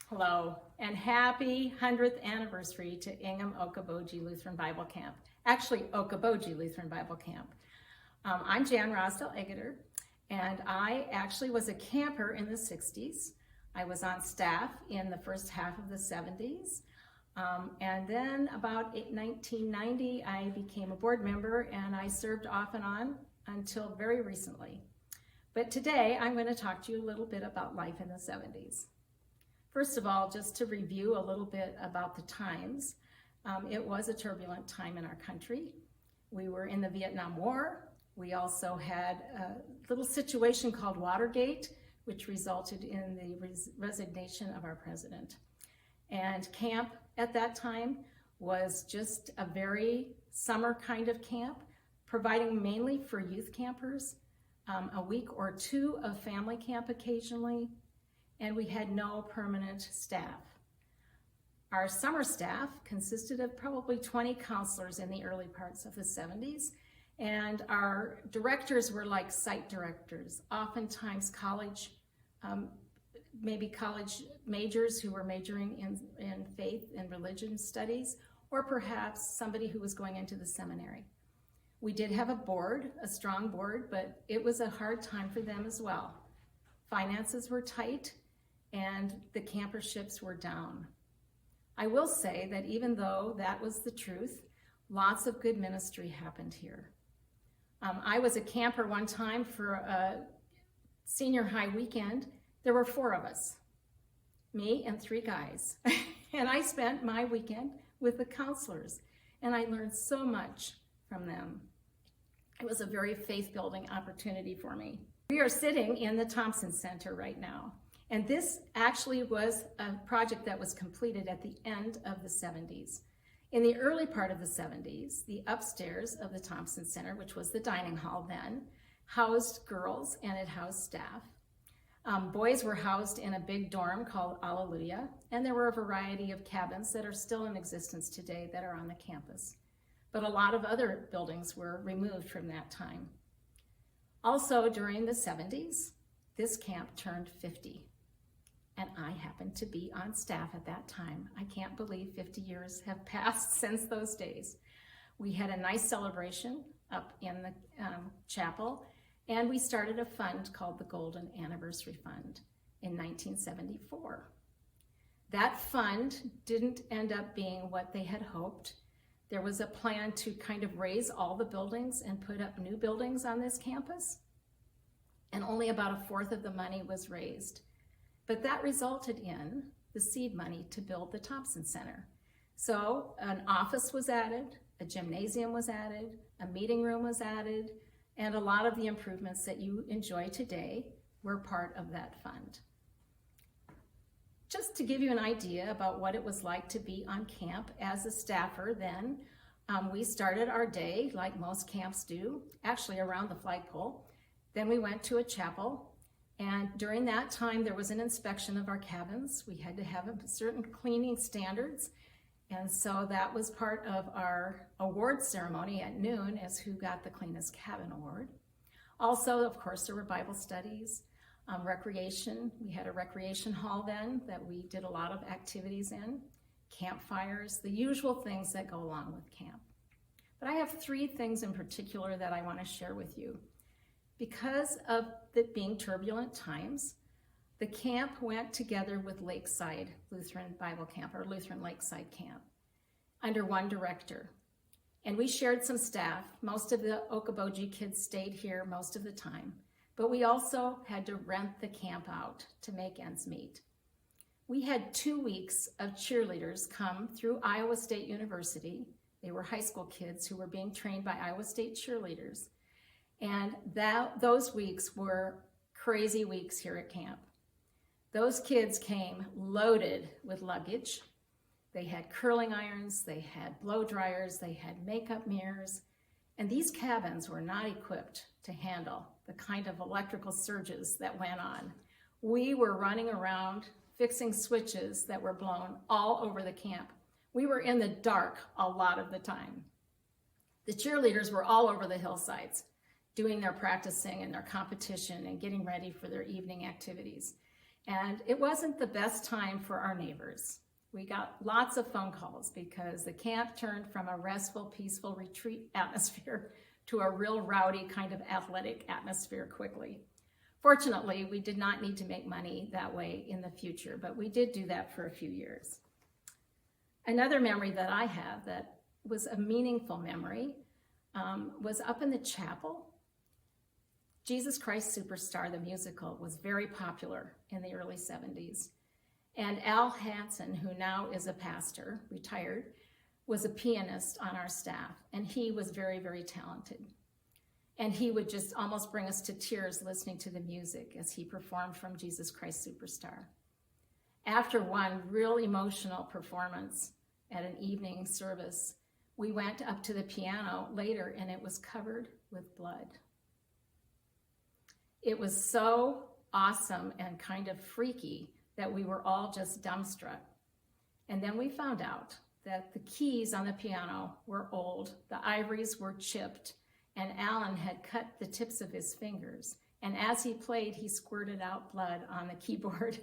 Hello, and happy 100th anniversary to Ingham Okoboji Lutheran Bible Camp. Actually, Okoboji Lutheran Bible Camp. I'm Jan Rosdell-Eggeter, and I actually was a camper in the 60s. I was on staff in the first half of the 70s. And then about 1990, I became a board member, and I served off and on until very recently. But today, I'm going to talk to you a little bit about life in the 70s. First of all, just to review a little bit about the times, it was a turbulent time in our country. We were in the Vietnam War. We also had a little situation called Watergate, which resulted in the resignation of our president. And camp at that time was just a very summer kind of camp, providing mainly for youth campers, a week or two of family camp occasionally, and we had no permanent staff. Our summer staff consisted of probably 20 counselors in the early parts of the 70s, and our directors were like site directors, oftentimes college, maybe college majors who were majoring in faith and religion studies, or perhaps somebody who was going into the seminary. We did have a board, a strong board, but it was a hard time for them as well. Finances were tight, and the camperships were down. I will say that even though that was the truth, lots of good ministry happened here. I was a camper one time for a senior high weekend. There were 4 of us, me and 3 guys. And I spent my weekend with the counselors, and I learned so much from them. It was a very faith-building opportunity for me. We are sitting in the Thompson Center right now. And this actually was a project that was completed at the end of the 70s. In the early part of the 70s, the upstairs of the Thompson Center, which was the dining hall then, housed girls and it housed staff. Boys were housed in a big dorm called Alleluia, and there were a variety of cabins that are still in existence today that are on the campus. But a lot of other buildings were removed from that time. Also during the 70s, this camp turned 50. And I happened to be on staff at that time. I can't believe 50 years have passed since those days. We had a nice celebration up in the chapel, and we started a fund called the Golden Anniversary Fund in 1974. That fund didn't end up being what they had hoped. There was a plan to kind of raise all the buildings and put up new buildings on this campus, and only about 1/4 of the money was raised. But that resulted in the seed money to build the Thompson Center. So an office was added, a gymnasium was added, a meeting room was added, and a lot of the improvements that you enjoy today were part of that fund. Just to give you an idea about what it was like to be on camp as a staffer then, we started our day like most camps do, actually around the flagpole. Then we went to a chapel. And during that time, there was an inspection of our cabins. We had to have certain cleaning standards. And so that was part of our award ceremony at noon as who got the cleanest cabin award. Also, of course, there were Bible studies, recreation. We had a recreation hall then that we did a lot of activities in, campfires, the usual things that go along with camp. But I have 3 things in particular that I want to share with you. Because of it being turbulent times, The camp went together with Lakeside Lutheran Bible Camp, or Lutheran Lakeside Camp, under one director. And we shared some staff. Most of the Okoboji kids stayed here most of the time, but we also had to rent the camp out to make ends meet. We had 2 weeks of cheerleaders come through Iowa State University. They were high school kids who were being trained by Iowa State cheerleaders. And those weeks were crazy weeks here at camp. Those kids came loaded with luggage. They had curling irons, they had blow dryers, they had makeup mirrors, and these cabins were not equipped to handle the kind of electrical surges that went on. We were running around fixing switches that were blown all over the camp. We were in the dark a lot of the time. The cheerleaders were all over the hillsides, doing their practicing and their competition and getting ready for their evening activities. And it wasn't the best time for our neighbors. We got lots of phone calls because the camp turned from a restful, peaceful retreat atmosphere to a real rowdy kind of athletic atmosphere quickly. Fortunately, we did not need to make money that way in the future, but we did do that for a few years. Another memory that I have that was a meaningful memory was up in the chapel. Jesus Christ Superstar, the musical, was very popular in the early 70s. And Al Hansen, who now is a pastor, retired, was a pianist on our staff, and he was very, very talented. And he would just almost bring us to tears listening to the music as he performed from Jesus Christ Superstar. After one real emotional performance at an evening service, we went up to the piano later and it was covered with blood. It was so awesome and kind of freaky that we were all just dumbstruck. And then we found out that the keys on the piano were old, the ivories were chipped, and Alan had cut the tips of his fingers. And as he played, he squirted out blood on the keyboard.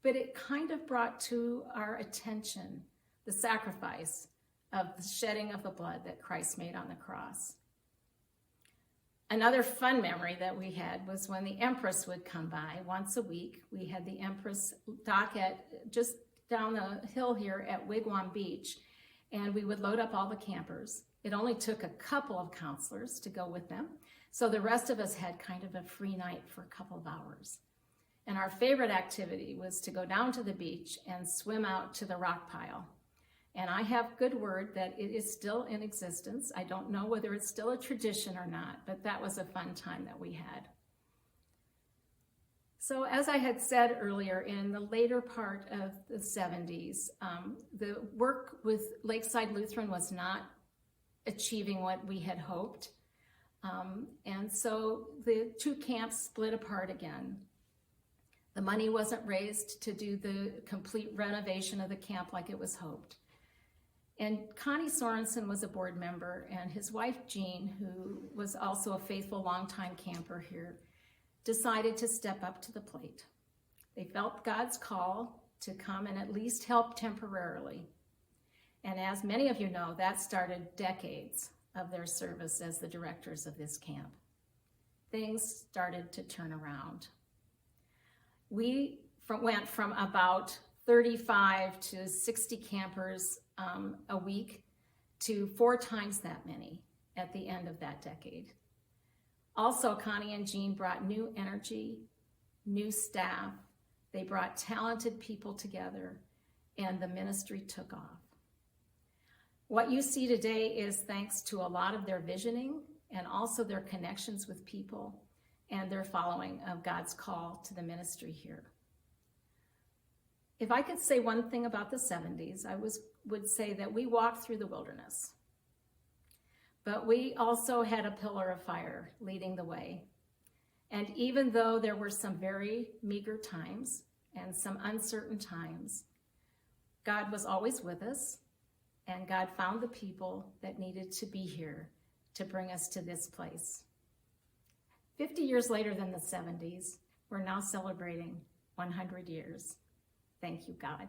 But it kind of brought to our attention the sacrifice of the shedding of the blood that Christ made on the cross. Another fun memory that we had was when the Empress would come by once a week. We had the Empress dock at just down the hill here at Wigwam Beach, and we would load up all the campers. It only took a couple of counselors to go with them, so the rest of us had kind of a free night for a couple of hours. And our favorite activity was to go down to the beach and swim out to the rock pile. And I have good word that it is still in existence. I don't know whether it's still a tradition or not, but that was a fun time that we had. So as I had said earlier, in the later part of the 70s, the work with Lakeside Lutheran was not achieving what we had hoped. And so the two camps split apart again. The money wasn't raised to do the complete renovation of the camp like it was hoped. And Connie Sorensen was a board member, and his wife, Jean, who was also a faithful longtime camper here, decided to step up to the plate. They felt God's call to come and at least help temporarily. And as many of you know, that started decades of their service as the directors of this camp. Things started to turn around. We went from about 35 to 60 campers a week to 4 times that many at the end of that decade. Also, Connie and Jean brought new energy, new staff. They brought talented people together, and the ministry took off. What you see today is thanks to a lot of their visioning and also their connections with people and their following of God's call to the ministry here. If I could say one thing about the 70s, I would say that we walked through the wilderness, but we also had a pillar of fire leading the way. And even though there were some very meager times and some uncertain times, God was always with us, and God found the people that needed to be here to bring us to this place. 50 years later than the 70s, we're now celebrating 100 years. Thank you, God.